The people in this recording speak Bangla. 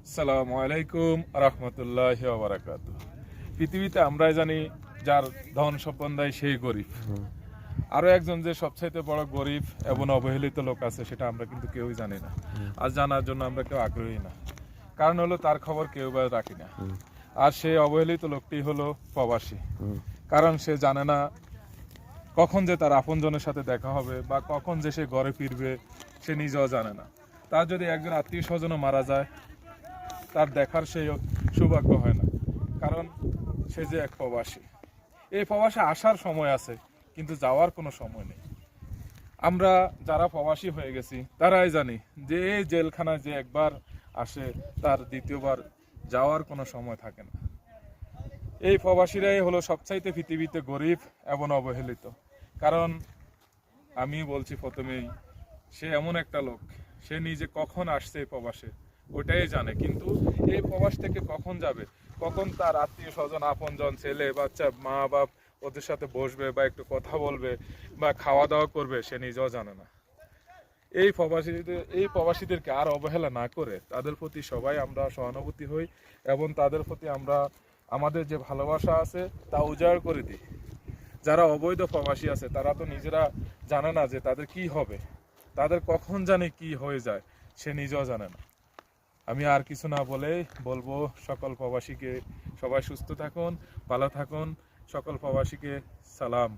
আসসালামু আলাইকুম রহমতুল্লাহ বারাকাতু। পৃথিবীতে আমরাই জানি যার ধন সম্পদ দেয় সেই গরিব। আরো একজন যে সবচাইতে বড় গরিব এবং অবহেলিত লোক আছে সেটা আমরা কিন্তু কেউই জানি না। আর জানার জন্য আমরা কেউ আগ্রহী না, কারণ হলো তার খবর কেউ বা রাখি না। আর সেই অবহেলিত লোকটি হলো প্রবাসী। কারণ সে জানে না কখন যে তার আপনজনের সাথে দেখা হবে বা কখন যে সে ঘরে ফিরবে, সে নিজেও জানে না। তার যদি একজন আত্মীয় স্বজনও মারা যায়, তার দেখার সেই সৌভাগ্য হয় না, কারণ সে যে এক প্রবাসী। এই প্রবাসে আসার সময় আছে, কিন্তু যাওয়ার কোনো সময় নেই। আমরা যারা প্রবাসী হয়ে গেছি তারাই জানি যে এই জেলখানায় যে একবার আসে, তার দ্বিতীয়বার যাওয়ার কোনো সময় থাকে না। এই প্রবাসীরাই হলো সবচাইতে পৃথিবীতে গরিব এবং অবহেলিত। কারণ আমি বলছি প্রথমেই, সে এমন একটা লোক, সে নিজে কখন আসছে এই প্রবাসে ওটাই জানে, কিন্তু এই প্রবাস থেকে কখন যাবে, কখন তার আত্মীয় স্বজন আপনজন ছেলে বাচ্চা মা বাপ ওদের সাথে বসবে বা একটু কথা বলবে বা খাওয়া দাওয়া করবে, সে নিজেও জানে না। এই প্রবাসীদেরকে আর অবহেলা না করে তাদের প্রতি সবাই আমরা সহানুভূতি হই এবং তাদের প্রতি আমরা আমাদের যে ভালোবাসা আছে তা উজাড় করে দিই। যারা অবৈধ প্রবাসী আছে তারা তো নিজেরা জানে না যে তাদের কি হবে, তাদের কখন জানে কি হয়ে যায়, সে নিজেও জানে না। আমি আর কিছু না বলে বলবো সকল প্রবাসীকে, সবাই সুস্থ থাকুন, ভালো থাকুন। সকল প্রবাসীকে সালাম।